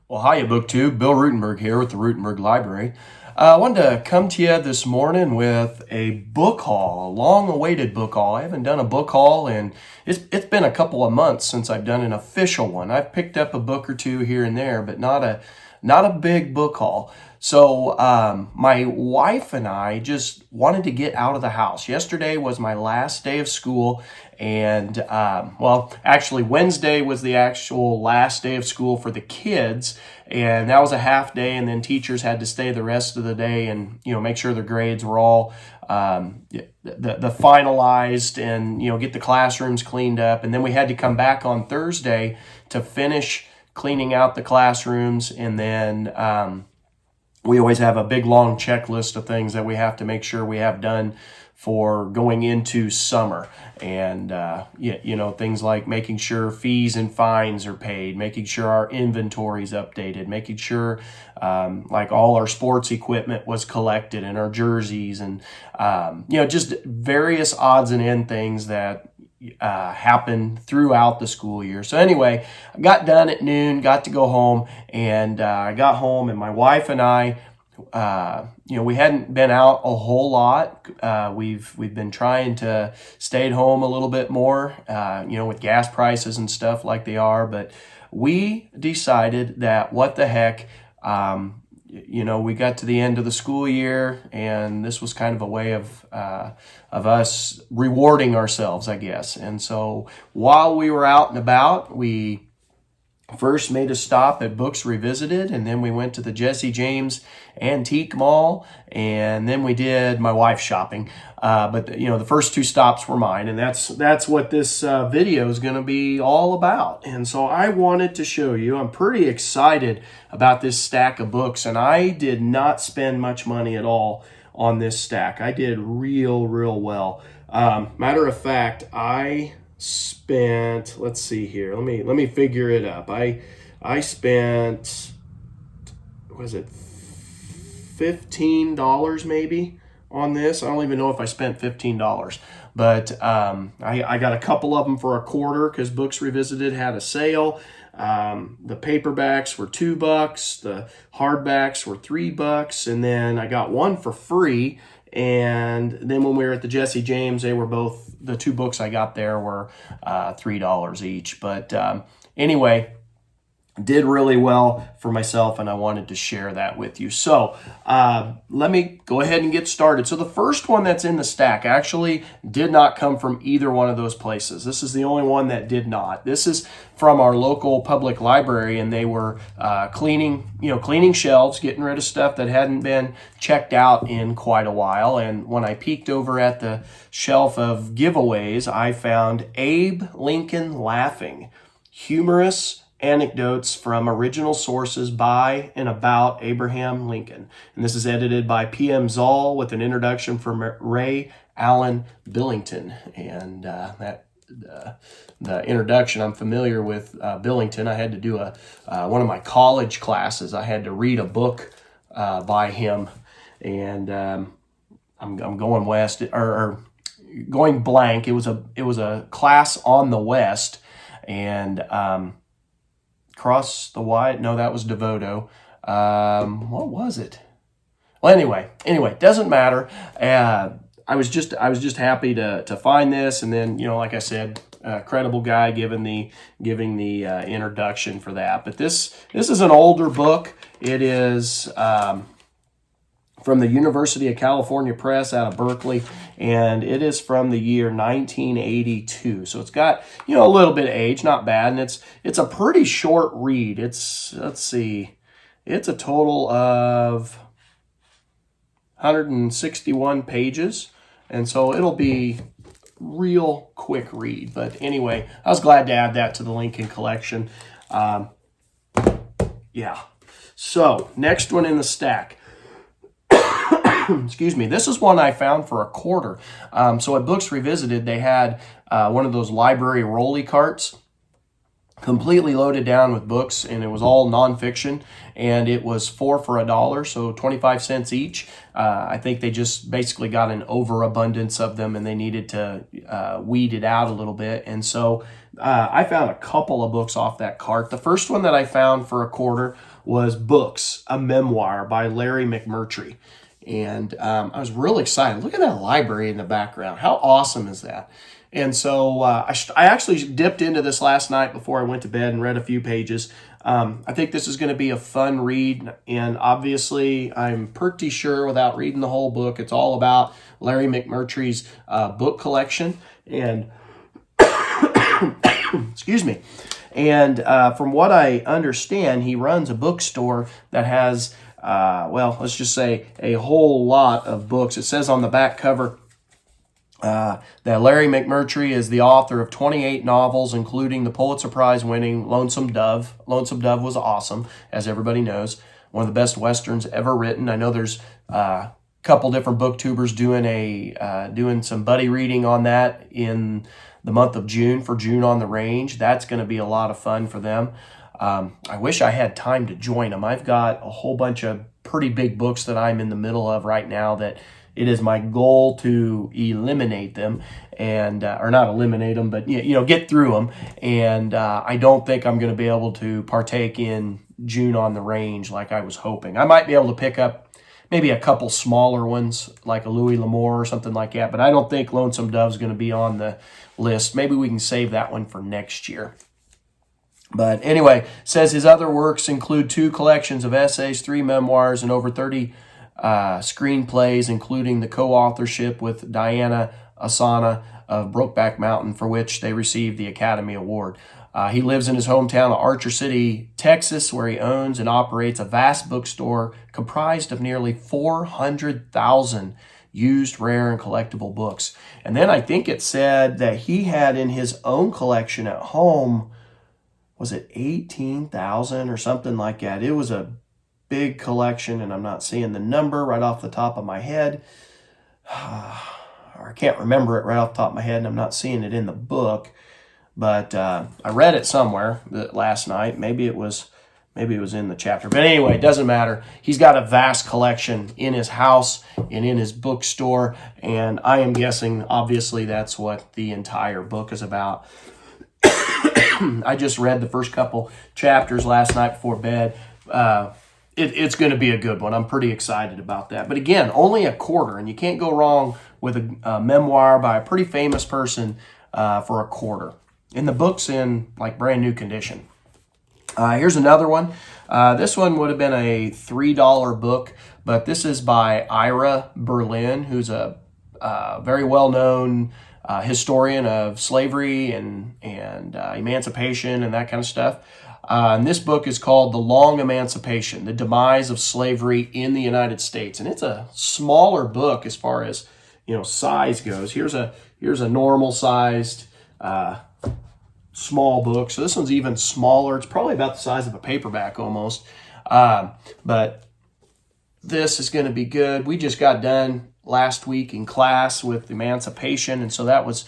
Well, hiya, BookTube. Bill Ruttenberg here with the Ruttenberg Library. I wanted to come to you this morning with a book haul, a long-awaited book haul. I haven't done a book haul, and it's been a couple of months since I've done an official one. I've picked up a book or two here and there, but not a big book haul. So my wife and I just wanted to get out of the house. Yesterday was my last day of school, and actually Wednesday was the actual last day of school for the kids, and that was a half day, and then teachers had to stay the rest of the day and make sure their grades were all the finalized, and get the classrooms cleaned up, and then we had to come back on Thursday to finish cleaning out the classrooms, and then we always have a big long checklist of things that we have to make sure we have done for going into summer. And things like making sure fees and fines are paid, making sure our inventory is updated, making sure like all our sports equipment was collected, and our jerseys, and just various odds and end things that happen throughout the school year. So anyway, I got done at noon, got to go home, and I got home, and my wife and I, we hadn't been out a whole lot. We've been trying to stay at home a little bit more, with gas prices and stuff like they are, but we decided that what the heck, we got to the end of the school year, and this was kind of a way of us rewarding ourselves, I guess. And so while we were out and about, we first made a stop at Books Revisited, and then we went to the Jesse James Antique Mall, and then we did my wife's shopping. But the first two stops were mine, and that's what this video is going to be all about. And so I wanted to show you, I'm pretty excited about this stack of books, and I did not spend much money at all on this stack. I did real well. Matter of fact, I spent, let's see here, let me figure it up. I spent, what is it, $15 maybe on this. I don't even know if I spent $15, but I got a couple of them for $1 because Books Revisited had a sale. The paperbacks were $2, the hardbacks were $3, and then I got one for free. And then when we were at the Jesse James, they were both, the two books I got there were $3 each. But anyway, did really well for myself, and I wanted to share that with you. So let me go ahead and get started. So the first one that's in the stack actually did not come from either one of those places. This is the only one that did not. This is from our local public library, and they were cleaning shelves, getting rid of stuff that hadn't been checked out in quite a while. And when I peeked over at the shelf of giveaways, I found Abe Lincoln Laughing, humorous anecdotes from original sources by and about Abraham Lincoln. And this is edited by P.M. Zoll with an introduction from Ray Allen Billington. And the introduction, I'm familiar with Billington. I had to do one of my college classes. I had to read a book by him, and I'm going west, or going blank. It was a class on the West, and Cross the Wide. No, that was Devoto. What was it? Well, anyway, doesn't matter. I was just happy to find this, and then like I said, credible guy giving the introduction for that. But this is an older book. It is from the University of California Press out of Berkeley, and it is from the year 1982. So it's got a little bit of age, not bad, and it's a pretty short read. It's a total of 161 pages, and so it'll be real quick read. But anyway, I was glad to add that to the Lincoln collection. Yeah. So next one in the stack. Excuse me. This is one I found for $1. So at Books Revisited, they had one of those library rolly carts, completely loaded down with books, and it was all nonfiction, and it was 4 for $1, so 25 cents each. I think they just basically got an overabundance of them, and they needed to weed it out a little bit. And so I found a couple of books off that cart. The first one that I found for $1 was Books, a Memoir by Larry McMurtry. And I was really excited. Look at that library in the background. How awesome is that? And so I actually dipped into this last night before I went to bed and read a few pages. I think this is going to be a fun read. And obviously, I'm pretty sure without reading the whole book, it's all about Larry McMurtry's book collection. And excuse me. And from what I understand, he runs a bookstore that has, well, let's just say a whole lot of books. It says on the back cover that Larry McMurtry is the author of 28 novels, including the Pulitzer Prize winning Lonesome Dove. Lonesome Dove was awesome, as everybody knows. One of the best Westerns ever written. I know there's a couple different booktubers doing some buddy reading on that in the month of June for June on the Range. That's going to be a lot of fun for them. I wish I had time to join them. I've got a whole bunch of pretty big books that I'm in the middle of right now that it is my goal to eliminate them and, or not eliminate them, but, get through them. And I don't think I'm going to be able to partake in June on the Range like I was hoping. I might be able to pick up maybe a couple smaller ones like a Louis L'Amour or something like that, but I don't think Lonesome Dove's going to be on the list. Maybe we can save that one for next year. But anyway, says his other works include 2 collections of essays, 3 memoirs, and over 30 screenplays, including the co-authorship with Diana Asana of Brokeback Mountain, for which they received the Academy Award. He lives in his hometown of Archer City, Texas, where he owns and operates a vast bookstore comprised of nearly 400,000 used, rare, and collectible books. And then I think it said that he had in his own collection at home, was it 18,000 or something like that? It was a big collection, and I'm not seeing the number right off the top of my head. Or I can't remember it right off the top of my head, and I'm not seeing it in the book. But I read it somewhere last night. Maybe it was in the chapter. But anyway, it doesn't matter. He's got a vast collection in his house and in his bookstore, and I am guessing, obviously, that's what the entire book is about. I just read the first couple chapters last night before bed. It's going to be a good one. I'm pretty excited about that. But again, only a quarter, and you can't go wrong with a memoir by a pretty famous person for a quarter. And the book's in like brand new condition. Here's another one. This one would have been a $3 book, but this is by Ira Berlin, who's a very well-known historian of slavery and emancipation and that kind of stuff. And this book is called The Long Emancipation, The Demise of Slavery in the United States. And it's a smaller book as far as, size goes. Here's a normal sized small book. So this one's even smaller. It's probably about the size of a paperback almost. But this is going to be good. We just got done last week in class with emancipation, and so that was,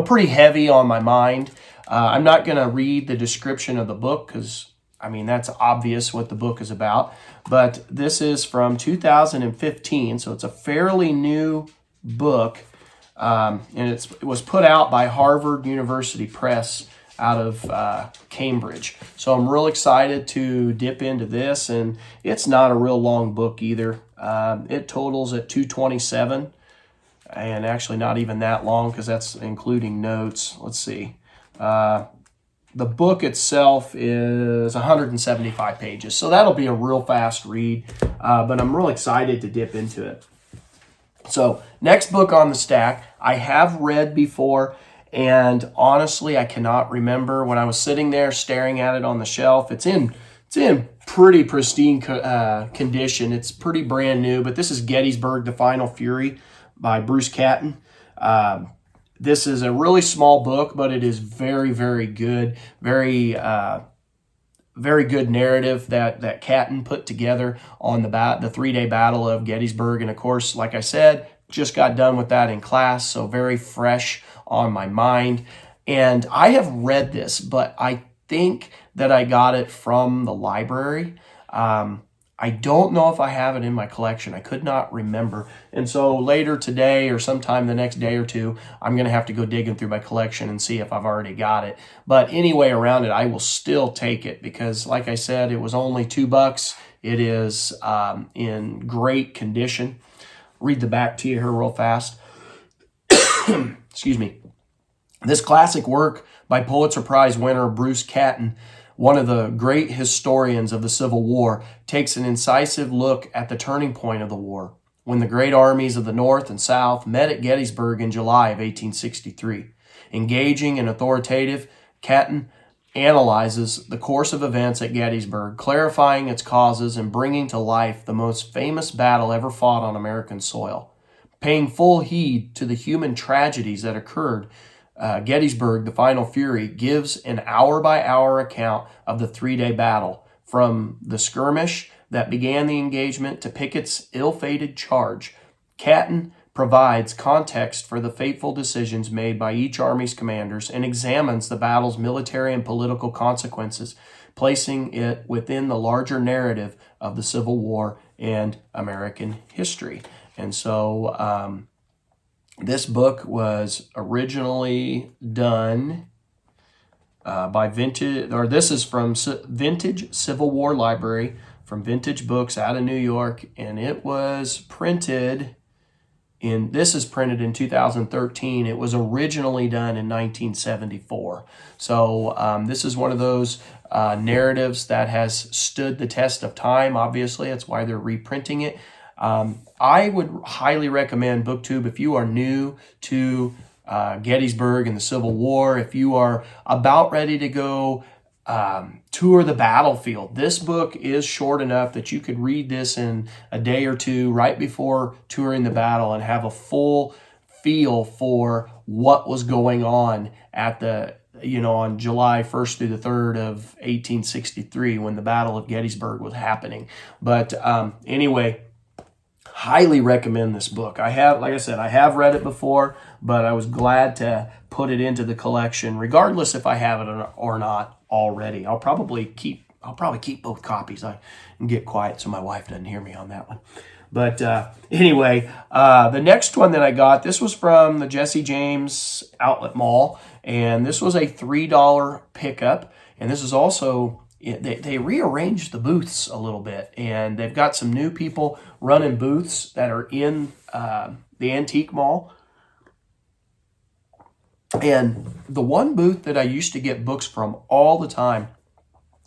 pretty heavy on my mind. I'm not going to read the description of the book because, that's obvious what the book is about. But this is from 2015, so it's a fairly new book, and it was put out by Harvard University Press out of Cambridge. So I'm real excited to dip into this, and it's not a real long book either. It totals at 227, and actually not even that long because that's including notes. Let's see. The book itself is 175 pages, so that'll be a real fast read, but I'm real excited to dip into it. So next book on the stack, I have read before, and honestly, I cannot remember. When I was sitting there staring at it on the shelf, it's in pretty pristine condition. It's pretty brand new, but this is Gettysburg, The Final Fury by Bruce Catton. This is a really small book, but it is very, very good. Very good narrative that Catton put together on the 3-day battle of Gettysburg. And of course, like I said, just got done with that in class, so very fresh on my mind. And I have read this, but I think that I got it from the library. I don't know if I have it in my collection. I could not remember. And so later today or sometime the next day or two, I'm going to have to go digging through my collection and see if I've already got it. But anyway, around it, I will still take it because, like I said, it was only $2. It is in great condition. Read the back to you here real fast. Excuse me. This classic work by Pulitzer Prize winner Bruce Catton, one of the great historians of the Civil War, takes an incisive look at the turning point of the war, when the great armies of the North and South met at Gettysburg in July of 1863. Engaging and authoritative, Catton analyzes the course of events at Gettysburg, clarifying its causes and bringing to life the most famous battle ever fought on American soil. Paying full heed to the human tragedies that occurred, Gettysburg, the Final Fury, gives an hour-by-hour account of the three-day battle, from the skirmish that began the engagement to Pickett's ill-fated charge. Catton provides context for the fateful decisions made by each army's commanders and examines the battle's military and political consequences, placing it within the larger narrative of the Civil War and American history. And so this book was originally done by Vintage, or this is from Vintage Civil War Library from Vintage Books out of New York, and it was printed this is printed in 2013. It was originally done in 1974. So this is one of those narratives that has stood the test of time, obviously. That's why they're reprinting it. I would highly recommend BookTube if you are new to Gettysburg and the Civil War, if you are about ready to go tour the battlefield. This book is short enough that you could read this in a day or two right before touring the battle and have a full feel for what was going on at on July 1st through the 3rd of 1863 when the Battle of Gettysburg was happening. But anyway, highly recommend this book. I have read it before, but I was glad to put it into the collection, regardless if I have it or not already. I'll probably keep both copies. I can get quiet so my wife doesn't hear me on that one. But anyway, the next one that I got, this was from the Jesse James Outlet Mall, and this was a $3 pickup, and this is also, they rearranged the booths a little bit, and they've got some new people running booths that are in the antique mall. And the one booth that I used to get books from all the time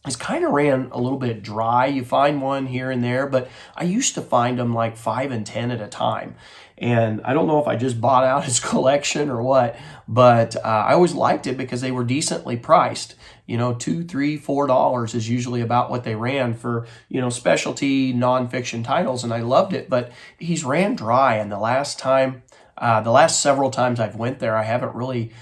is kind of ran a little bit dry. You find one here and there, but I used to find them like 5 and 10 at a time. And I don't know if I just bought out his collection or what, but I always liked it because they were decently priced. $2, $3, $4 is usually about what they ran for, specialty nonfiction titles, and I loved it. But he's ran dry, and the last several times I've went there, I haven't really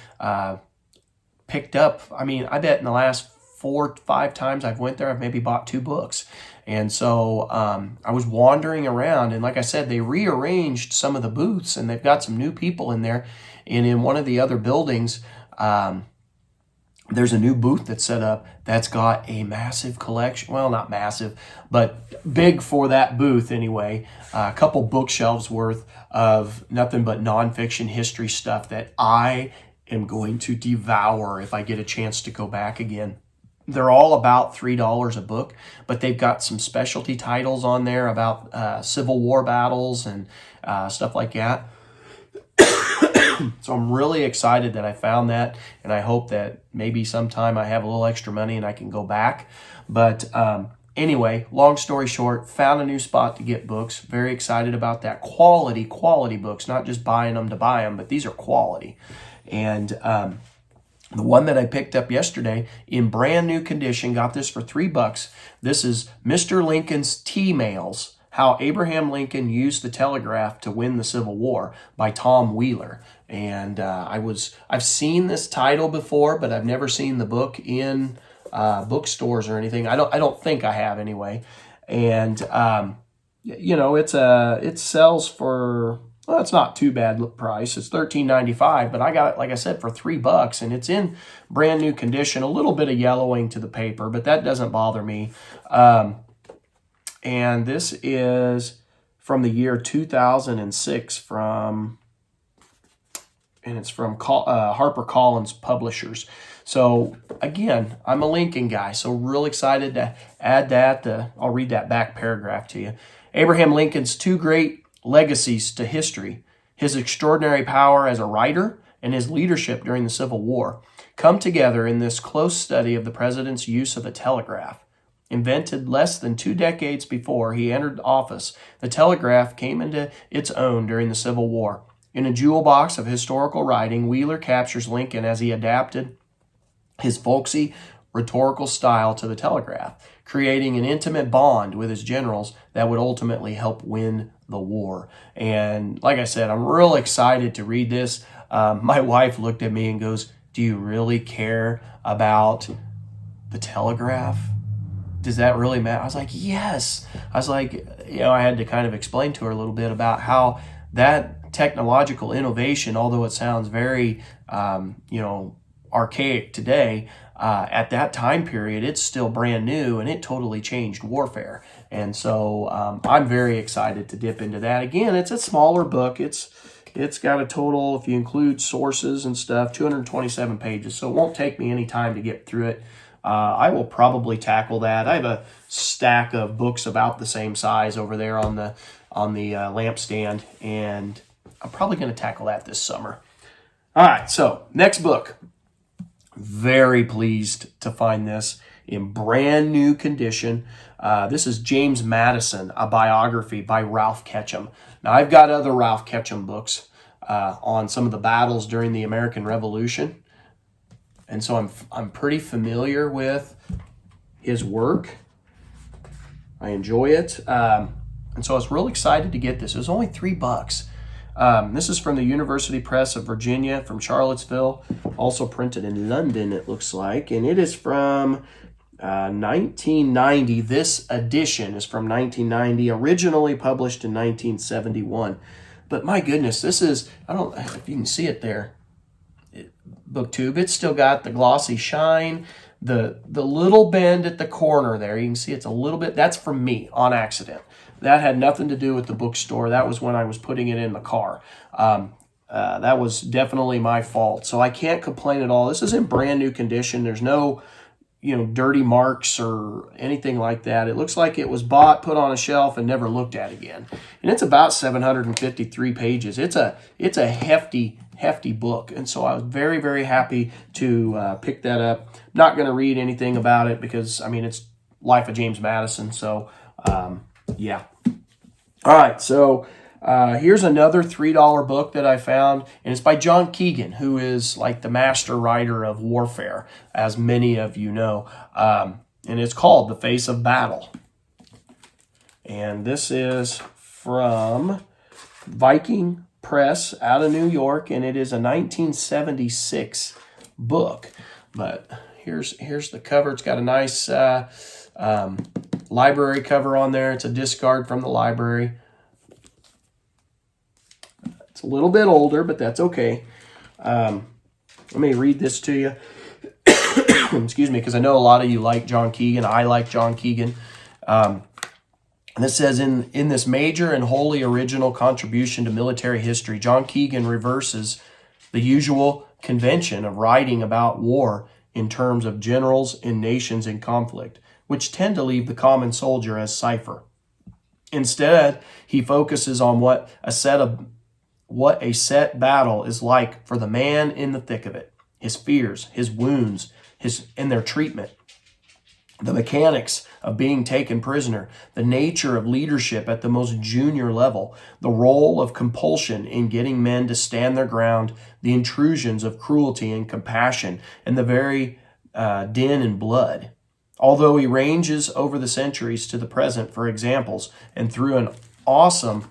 picked up. I mean, I bet in the last 4 or 5 times I've went there, I've maybe bought 2 books. And so I was wandering around, and like I said, they rearranged some of the booths, and they've got some new people in there. And in one of the other buildings, there's a new booth that's set up that's got a massive collection. Well, not massive, but big for that booth anyway. A couple bookshelves worth of nothing but nonfiction history stuff that I am going to devour if I get a chance to go back again. They're all about $3 a book, but they've got some specialty titles on there about Civil War battles and stuff like that. So I'm really excited that I found that, and I hope that maybe sometime I have a little extra money and I can go back. But anyway, long story short, found a new spot to get books. Very excited about that. Quality books, not just buying them to buy them, but these are quality. And the one that I picked up yesterday in brand new condition, got this for $3. This is Mr. Lincoln's T-Mails, How Abraham Lincoln Used the Telegraph to Win the Civil War by Tom Wheeler. And I've seen this title before, but I've never seen the book in bookstores or anything. I don't think I have anyway. And it sells for, well, it's not too bad price. It's $13.95, but I got it, like I said, for $3, and it's in brand new condition. A little bit of yellowing to the paper, but that doesn't bother me. and this is from the year 2006 and it's from HarperCollins Publishers. So again, I'm a Lincoln guy, so real excited to add that. I'll read that back paragraph to you. Abraham Lincoln's two great legacies to history, his extraordinary power as a writer and his leadership during the Civil War, come together in this close study of the president's use of the telegraph. Invented less than 2 decades before he entered office, the telegraph came into its own during the Civil War. In a jewel box of historical writing, Wheeler captures Lincoln as he adapted his folksy, rhetorical style to the telegraph, creating an intimate bond with his generals that would ultimately help win the war. And like I said, I'm real excited to read this. My wife looked at me and goes, "Do you really care about the telegraph? Does that really matter?" I was like, yes. I was like, I had to kind of explain to her a little bit about how that technological innovation, although it sounds very, archaic today, at that time period, it's still brand new and it totally changed warfare. And so I'm very excited to dip into that. Again, it's a smaller book. It's got a total, if you include sources and stuff, 227 pages. So it won't take me any time to get through it. I will probably tackle that. I have a stack of books about the same size over there on the lampstand, and I'm probably going to tackle that this summer. All right, so next book. Very pleased to find this in brand new condition. This is James Madison, a biography by Ralph Ketchum. Now, I've got other Ralph Ketchum books on some of the battles during the American Revolution, and so I'm pretty familiar with his work. I enjoy it, and so I was real excited to get this. It was only $3. This is from the University Press of Virginia, from Charlottesville, also printed in London, it looks like, and it is from 1990. This edition is from 1990, originally published in 1971. But my goodness, this is, I don't know if you can see it there, booktube. It's still got the glossy shine, the little bend at the corner there. You can see it's a little bit, that's from me on accident. That had nothing to do with the bookstore. That was when I was putting it in the car. That was definitely my fault. So I can't complain at all. This is in brand new condition. There's no, dirty marks or anything like that. It looks like it was bought, put on a shelf, and never looked at again. And it's about 753 pages. It's a hefty book. And so I was very, very happy to pick that up. Not going to read anything about it because, it's Life of James Madison. So, yeah. All right, so here's another $3 book that I found, and it's by John Keegan, who is like the master writer of warfare, as many of you know. And it's called The Face of Battle. And this is from Viking Press out of New York, and it is a 1976 book. But here's the cover. It's got a nice library cover on there. It's a discard from the library. It's a little bit older, but that's okay. Let me read this to you. Excuse me, because I know a lot of you like John Keegan. I like John Keegan. And it says, in this major and wholly original contribution to military history, John Keegan reverses the usual convention of writing about war in terms of generals and nations in conflict, which tend to leave the common soldier as cipher. Instead, he focuses on what a set battle is like for the man in the thick of it, his fears, his wounds, and their treatment, the mechanics of being taken prisoner, the nature of leadership at the most junior level, the role of compulsion in getting men to stand their ground, the intrusions of cruelty and compassion, and the very din and blood. Although he ranges over the centuries to the present for examples, and through an awesome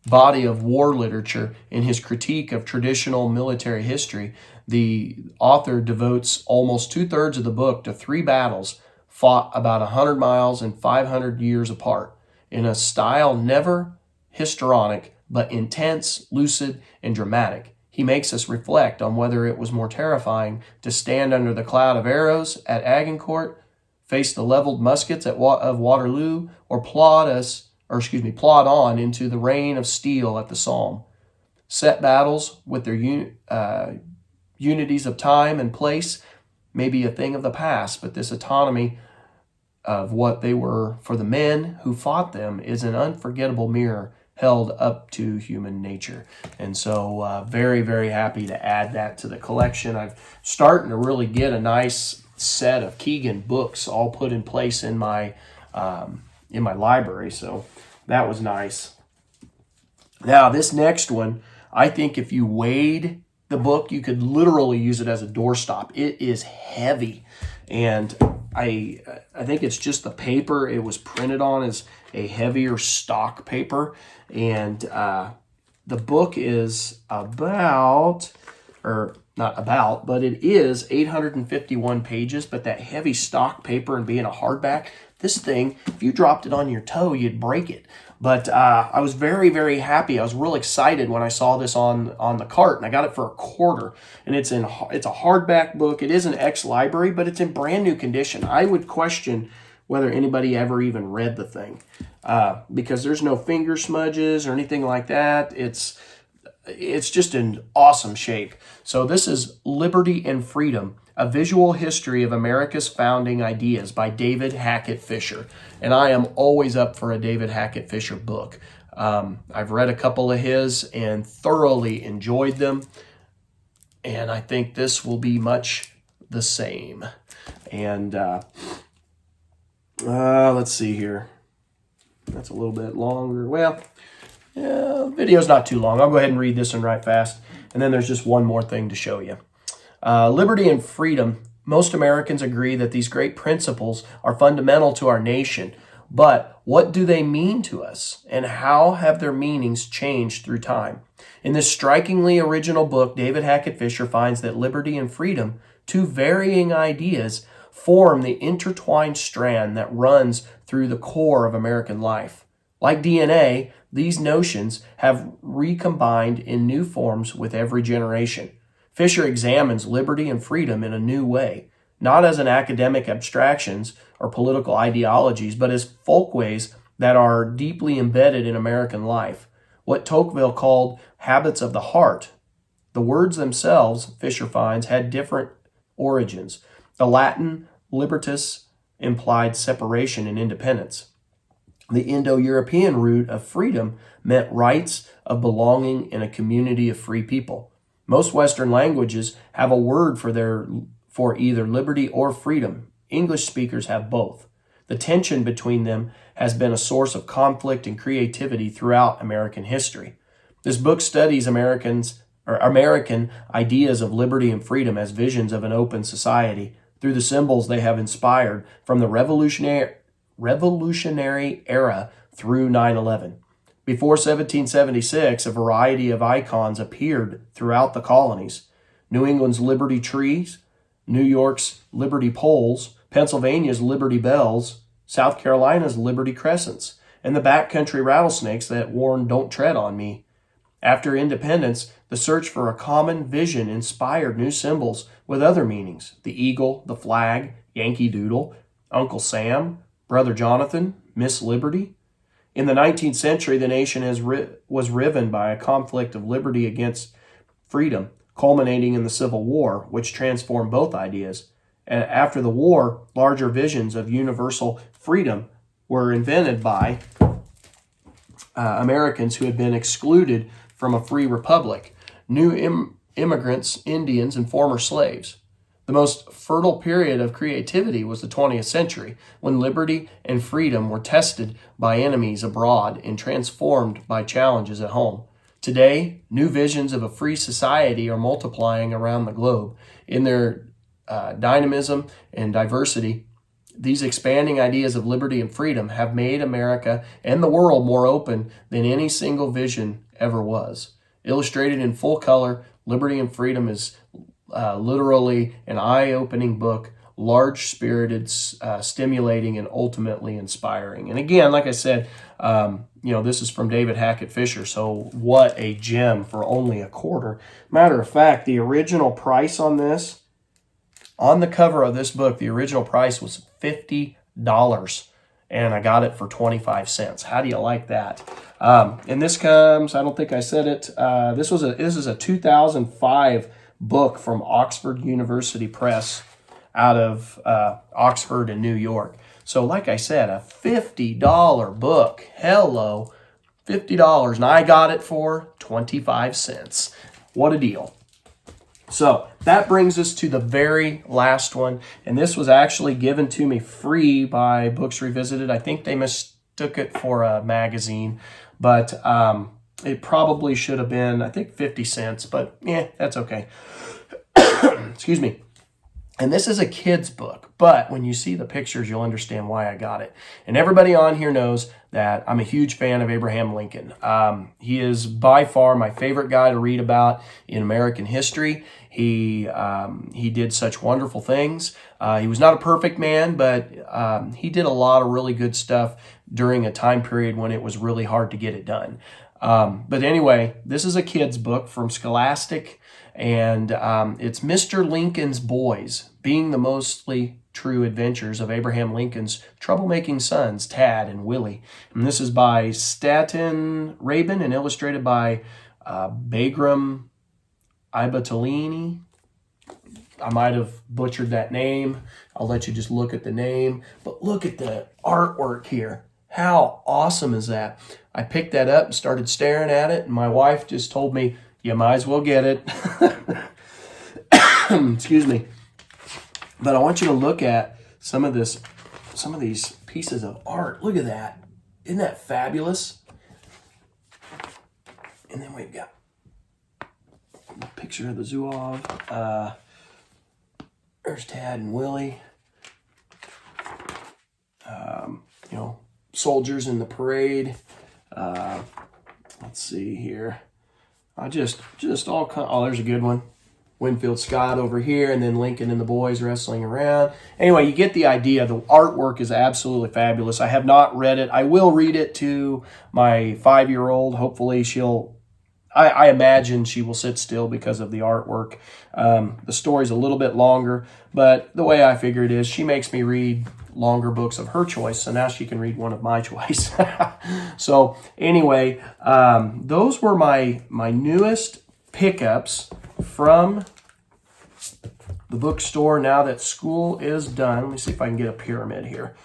body of war literature in his critique of traditional military history, the author devotes almost 2/3 of the book to 3 battles fought about 100 miles and 500 years apart, in a style never histrionic, but intense, lucid, and dramatic. He makes us reflect on whether it was more terrifying to stand under the cloud of arrows at Agincourt, face the leveled muskets of Waterloo, or plod on into the rain of steel at the Somme. Set battles with their unities of time and place may be a thing of the past, but this autonomy of what they were for the men who fought them is an unforgettable mirror held up to human nature. And so very, very happy to add that to the collection. I'm starting to really get a nice set of Keegan books all put in place in my library. So that was nice. Now this next one, I think if you weighed the book, you could literally use it as a doorstop. It is heavy, and I think it's just the paper it was printed on is a heavier stock paper, and the book is about, or not about, but it is 851 pages, but that heavy stock paper and being a hardback, this thing, if you dropped it on your toe, you'd break it. But I was very, very happy. I was real excited when I saw this on the cart, and I got it for $0.25. And it's a hardback book. It is an ex-library, but it's in brand new condition. I would question whether anybody ever even read the thing because there's no finger smudges or anything like that. It's just in awesome shape. So this is Liberty and Freedom, A Visual History of America's Founding Ideas by David Hackett Fischer. And I am always up for a David Hackett Fischer book. I've read a couple of his and thoroughly enjoyed them. And I think this will be much the same. And let's see here. That's a little bit longer. Well, yeah, video's not too long. I'll go ahead and read this one right fast. And then there's just one more thing to show you. Liberty and freedom. Most Americans agree that these great principles are fundamental to our nation. But what do they mean to us? And how have their meanings changed through time? In this strikingly original book, David Hackett Fischer finds that liberty and freedom, two varying ideas, form the intertwined strand that runs through the core of American life. Like DNA, these notions have recombined in new forms with every generation. Fischer examines liberty and freedom in a new way, not as an academic abstractions or political ideologies, but as folkways that are deeply embedded in American life, what Tocqueville called habits of the heart. The words themselves, Fischer finds, had different origins. The Latin libertas implied separation and independence. The Indo-European root of freedom meant rights of belonging in a community of free people. Most Western languages have a word for either liberty or freedom. English speakers have both. The tension between them has been a source of conflict and creativity throughout American history. This book studies American ideas of liberty and freedom as visions of an open society through the symbols they have inspired from the revolutionary era through 9/11. Before 1776, a variety of icons appeared throughout the colonies. New England's Liberty Trees, New York's Liberty Poles, Pennsylvania's Liberty Bells, South Carolina's Liberty Crescents, and the backcountry rattlesnakes that warned "Don't tread on me." After independence, the search for a common vision inspired new symbols with other meanings: the eagle, the flag, Yankee Doodle, Uncle Sam, Brother Jonathan, Miss Liberty. In the 19th century, the nation was riven by a conflict of liberty against freedom, culminating in the Civil War, which transformed both ideas. And after the war, larger visions of universal freedom were invented by Americans who had been excluded from a free republic, new immigrants, Indians, and former slaves. The most fertile period of creativity was the 20th century, when liberty and freedom were tested by enemies abroad and transformed by challenges at home. Today, new visions of a free society are multiplying around the globe. In their dynamism and diversity, these expanding ideas of liberty and freedom have made America and the world more open than any single vision ever was. Illustrated in full color, Liberty and Freedom is literally an eye-opening book, large-spirited, stimulating, and ultimately inspiring. And again, like I said, this is from David Hackett Fischer, so what a gem for only $0.25. Matter of fact, the original price on this On the cover of this book, the original price was $50, and I got it for 25 cents. How do you like that? And this comes, I don't think I said it, this is a 2005 book from Oxford University Press out of Oxford and New York. So like I said, a $50 book. Hello, $50. And I got it for 25 cents. What a deal. So that brings us to the very last one. And this was actually given to me free by Books Revisited. I think they mistook it for a magazine, but it probably should have been, I think, 50 cents. But yeah, that's okay. Excuse me. And this is a kid's book, but when you see the pictures, you'll understand why I got it. And everybody on here knows that I'm a huge fan of Abraham Lincoln. He is by far my favorite guy to read about in American history. He did such wonderful things. He was not a perfect man, but he did a lot of really good stuff during a time period when it was really hard to get it done. But anyway, this is a kid's book from Scholastic, and it's Mr. Lincoln's Boys, being the mostly true adventures of Abraham Lincoln's troublemaking sons, Tad and Willie. And this is by Staten Rabin and illustrated by Bagram Ibatolini. I might have butchered that name. I'll let you just look at the name. But look at the artwork here. How awesome is that? I picked that up and started staring at it, and my wife just told me, you might as well get it. Excuse me. But I want you to look at some of these pieces of art. Look at that. Isn't that fabulous? And then we've got a picture of the Zouave. There's Tad and Willie. Soldiers in the parade. Let's see here. I just all oh, there's a good one. Winfield Scott over here, and then Lincoln and the boys wrestling around. Anyway, you get the idea. The artwork is absolutely fabulous. I have not read it. I will read it to my 5-year-old. Hopefully I imagine she will sit still because of the artwork. The story's a little bit longer, but the way I figure it is, she makes me read longer books of her choice, so now she can read one of my choice. So anyway, those were my newest pickups from the bookstore now that school is done. Let me see if I can get a pyramid here.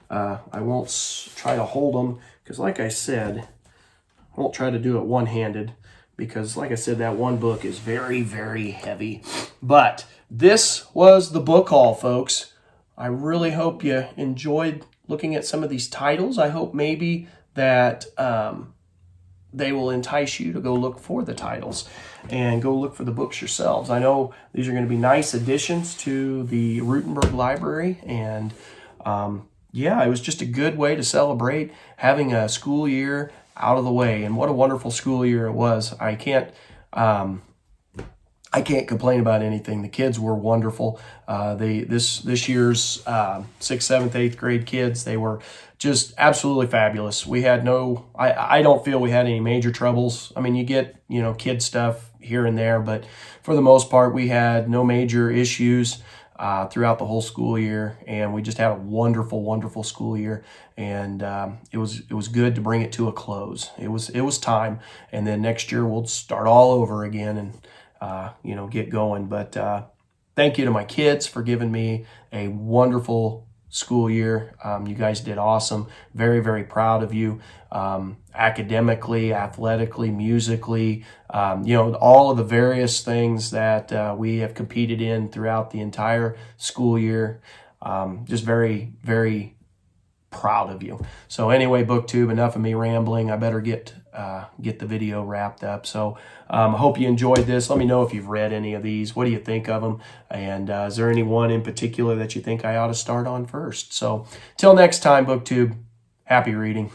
I won't try to hold them because, like I said, I won't try to do it one-handed because, like I said, that one book is very, very heavy. But this was the book haul, folks. I really hope you enjoyed looking at some of these titles. I hope maybe that they will entice you to go look for the titles and go look for the books yourselves. I know these are going to be nice additions to the Ruttenberg Library, and yeah, it was just a good way to celebrate having a school year out of the way, and what a wonderful school year it was. I can't complain about anything. The kids were wonderful. This year's 6th, 7th, 8th grade kids, they were just absolutely fabulous. We had I don't feel we had any major troubles. I mean, you get, kid stuff here and there, but for the most part, we had no major issues throughout the whole school year, and we just had a wonderful, wonderful school year. And it was good to bring it to a close. It was time, and then next year we'll start all over again and get going. But thank you to my kids for giving me a wonderful school year. You guys did awesome. Very, very proud of you. Academically, athletically, musically, all of the various things that we have competed in throughout the entire school year. Just very, very proud of you. So anyway, BookTube, enough of me rambling. I better get the video wrapped up. So I hope you enjoyed this. Let me know if you've read any of these. What do you think of them? And is there any one in particular that you think I ought to start on first? So till next time, BookTube, happy reading.